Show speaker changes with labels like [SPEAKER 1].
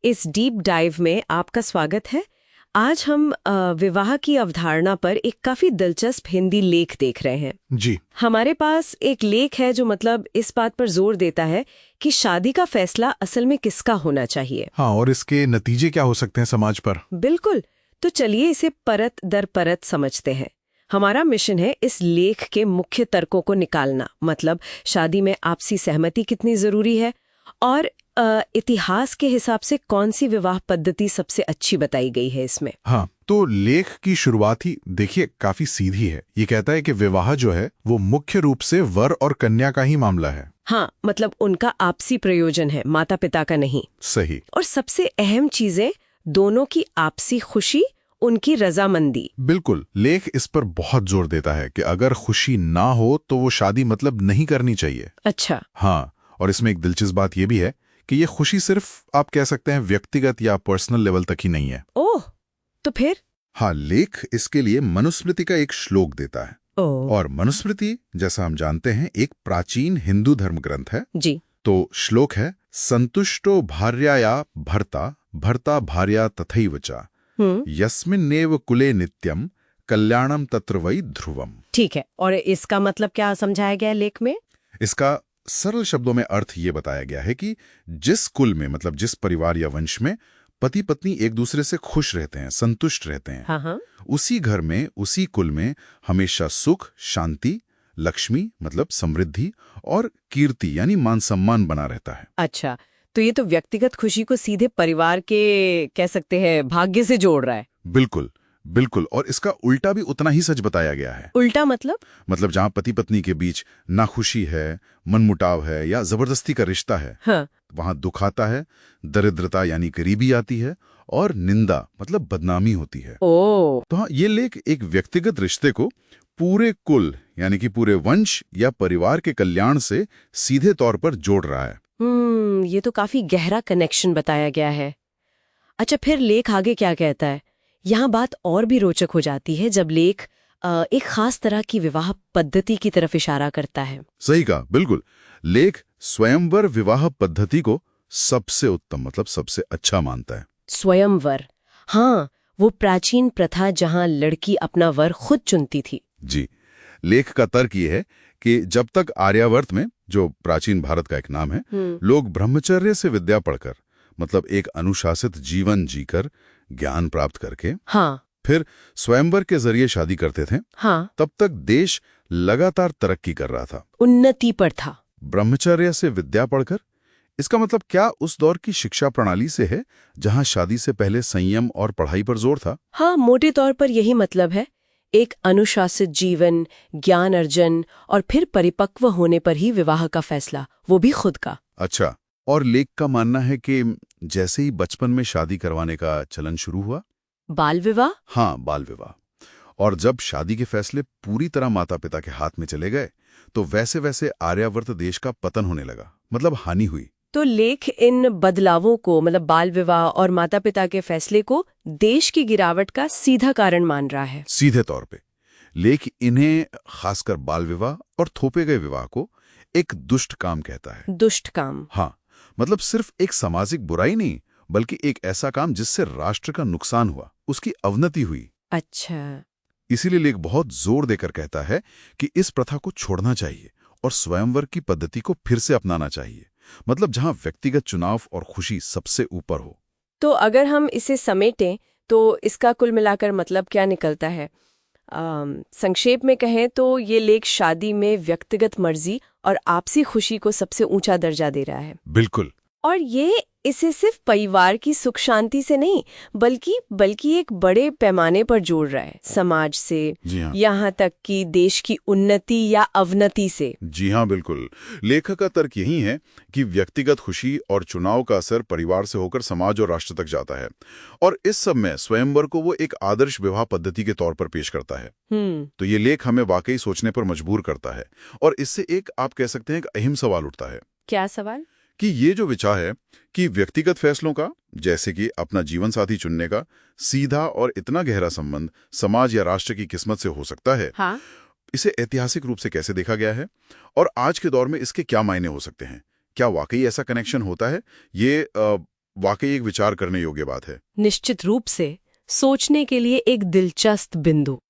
[SPEAKER 1] इस deep dive में आपका स्वागत है। आज हम विवाह की अवधारणा पर एक काफी दिलचस्प हिंदी लेख देख रहे हैं।
[SPEAKER 2] जी।
[SPEAKER 1] हमारे पास एक लेख है जो मतलब इस बात पर जोर देता है कि शादी का फैसला असल में किसका होना चाहिए।
[SPEAKER 2] हाँ, और इसके नतीजे क्या हो सकते हैं समाज पर।
[SPEAKER 1] बिल्कुल। तो चलिए इसे परत दर परत समझते हैं। हमारा मिशन है इस लेख के मुख्य तर्कों को निकालना, मतलब शादी में आपसी सहमति कितनी जरूरी है और इतिहास के हिसाब से कौन सी विवाह पद्धति सबसे अच्छी बताई गई है इसमें।
[SPEAKER 2] हाँ, तो लेख की शुरुआत ही देखिए काफी सीधी है। ये कहता है कि विवाह जो है वो मुख्य रूप से वर और कन्या का ही मामला है।
[SPEAKER 1] हाँ, मतलब उनका आपसी प्रयोजन है, माता पिता का नहीं।
[SPEAKER 2] सही।
[SPEAKER 1] और सबसे अहम चीजें दोनों की आपसी खुशी, उनकी रजामंदी।
[SPEAKER 2] बिल्कुल, लेख इस पर बहुत जोर देता है कि अगर खुशी ना हो तो वो शादी मतलब नहीं करनी चाहिए।
[SPEAKER 1] अच्छा।
[SPEAKER 2] हाँ, और इसमें एक दिलचस्प बात यह भी है कि ये खुशी सिर्फ आप कह सकते हैं व्यक्तिगत या पर्सनल लेवल तक ही नहीं है।
[SPEAKER 1] ओह, तो फिर?
[SPEAKER 2] हाँ, लेख इसके लिए मनुस्मृति का एक श्लोक देता है।
[SPEAKER 1] ओह।
[SPEAKER 2] और मनुस्मृति, जैसा हम जानते हैं, एक प्राचीन हिंदू धर्म ग्रंथ है।
[SPEAKER 1] जी।
[SPEAKER 2] तो श्लोक है, संतुष्टो भार्याया भर्ता भर्ता भार्या तथैव च यस्मिन्नेव कुले नित्यम कल्याणम तत्र वै ध्रुवम।
[SPEAKER 1] ठीक है, और इसका मतलब क्या समझाया गया लेख में?
[SPEAKER 2] इसका सरल शब्दों में अर्थ ये बताया गया है कि जिस कुल में, मतलब जिस परिवार या वंश में पति पत्नी एक दूसरे से खुश रहते हैं, संतुष्ट रहते हैं,
[SPEAKER 1] हाँ।
[SPEAKER 2] उसी घर में, उसी कुल में हमेशा सुख, शांति, लक्ष्मी मतलब समृद्धि और कीर्ति यानी मान सम्मान बना रहता है।
[SPEAKER 1] अच्छा, तो ये तो व्यक्तिगत खुशी को सीधे परिवार के कह सकते हैं भाग्य से जोड़ रहा है।
[SPEAKER 2] बिल्कुल बिल्कुल, और इसका उल्टा भी उतना ही सच बताया गया है।
[SPEAKER 1] उल्टा मतलब?
[SPEAKER 2] मतलब जहां पति पत्नी के बीच नाखुशी है, मनमुटाव है या जबरदस्ती का रिश्ता है,
[SPEAKER 1] हाँ।
[SPEAKER 2] वहां दुख आता है, दरिद्रता यानी गरीबी आती है और निंदा मतलब बदनामी होती है।
[SPEAKER 1] ओ।
[SPEAKER 2] तो हाँ, ये लेख एक व्यक्तिगत रिश्ते को पूरे कुल यानी कि पूरे वंश या परिवार के कल्याण से सीधे तौर पर जोड़ रहा है।
[SPEAKER 1] ये तो काफी गहरा कनेक्शन बताया गया है। अच्छा, फिर लेख आगे क्या कहता है? यहाँ बात और भी रोचक हो जाती है जब लेख एक खास तरह की विवाह पद्धति की तरफ इशारा करता है।
[SPEAKER 2] सही कहा, बिल्कुल। लेख स्वयंवर विवाह पद्धति को सबसे उत्तम मतलब सबसे अच्छा मानता है।
[SPEAKER 1] स्वयंवर, हाँ, वो प्राचीन प्रथा जहाँ लड़की अपना वर खुद चुनती थी।
[SPEAKER 2] जी। लेख का तर्क ये है कि जब तक आर्यावर्त में, जो प्राचीन भारत का एक नाम है, लोग ब्रह्मचर्य से विद्या पढ़कर, मतलब एक अनुशासित जीवन जीकर, ज्ञान प्राप्त करके,
[SPEAKER 1] हाँ,
[SPEAKER 2] फिर स्वयंवर के जरिए शादी करते थे,
[SPEAKER 1] हाँ,
[SPEAKER 2] तब तक देश लगातार तरक्की कर रहा था,
[SPEAKER 1] उन्नति पर था।
[SPEAKER 2] ब्रह्मचर्य से विद्या पढ़कर, इसका मतलब क्या उस दौर की शिक्षा प्रणाली से है जहां शादी से पहले संयम और पढ़ाई पर जोर था।
[SPEAKER 1] हाँ, मोटे तौर पर यही मतलब है। एक अनुशासित जीवन, ज्ञान अर्जन और फिर परिपक्व होने पर ही विवाह का फैसला, वो भी खुद का।
[SPEAKER 2] अच्छा, और लेख का मानना है कि जैसे ही बचपन में शादी करवाने का चलन शुरू हुआ,
[SPEAKER 1] बाल विवाह।
[SPEAKER 2] हाँ, बाल विवाह, और जब शादी के फैसले पूरी तरह माता पिता के हाथ में चले गए, तो वैसे वैसे आर्यावर्त देश का पतन होने लगा, मतलब हानि हुई।
[SPEAKER 1] तो लेख इन बदलावों को, मतलब बाल विवाह और माता पिता के फैसले को, देश की गिरावट का सीधा कारण मान रहा है।
[SPEAKER 2] सीधे तौर पे लेख इन्हें, खासकर बाल विवाह और थोपे गए विवाह को, एक दुष्ट काम कहता है।
[SPEAKER 1] दुष्ट काम?
[SPEAKER 2] हाँ, मतलब सिर्फ एक सामाजिक बुराई नहीं, बल्कि एक ऐसा काम जिससे राष्ट्र का नुकसान हुआ, उसकी अवनति हुई।
[SPEAKER 1] अच्छा।
[SPEAKER 2] इसीलिए लेख बहुत जोर देकर कहता है कि इस प्रथा को छोड़ना चाहिए और स्वयंवर की पद्धति को फिर से अपनाना चाहिए, मतलब जहां व्यक्तिगत चुनाव और खुशी सबसे ऊपर हो।
[SPEAKER 1] तो अगर हम इसे समेटें तो इसका कुल मिलाकर मतलब क्या निकलता है? संक्षेप में कहें तो ये लेख शादी में व्यक्तिगत मर्जी और आपसी खुशी को सबसे ऊंचा दर्जा दे रहा है।
[SPEAKER 2] बिल्कुल।
[SPEAKER 1] और ये इसे सिर्फ परिवार की सुख शांति से नहीं, बल्कि एक बड़े पैमाने पर जोड़ रहा है, समाज से,
[SPEAKER 2] जी हाँ,
[SPEAKER 1] यहाँ तक कि देश की उन्नति या अवनति से।
[SPEAKER 2] जी हाँ, बिल्कुल। लेखक का तर्क यही है कि व्यक्तिगत खुशी और चुनाव का असर परिवार से होकर समाज और राष्ट्र तक जाता है, और इस सब में स्वयंवर को वो एक आदर्श विवाह पद्धति के तौर पर पेश करता है। तो ये लेख हमें वाकई सोचने पर मजबूर करता है, और इससे एक, आप कह सकते हैं, एक अहम सवाल उठता है।
[SPEAKER 1] क्या सवाल?
[SPEAKER 2] कि ये जो विचार है कि व्यक्तिगत फैसलों का, जैसे कि अपना जीवन साथी चुनने का, सीधा और इतना गहरा संबंध समाज या राष्ट्र की किस्मत से हो सकता है।
[SPEAKER 1] हाँ?
[SPEAKER 2] इसे ऐतिहासिक रूप से कैसे देखा गया है और आज के दौर में इसके क्या मायने हो सकते हैं? क्या वाकई ऐसा कनेक्शन होता है? ये वाकई एक विचार करने योग्य बात है।
[SPEAKER 1] निश्चित रूप से सोचने के लिए एक दिलचस्प बिंदु।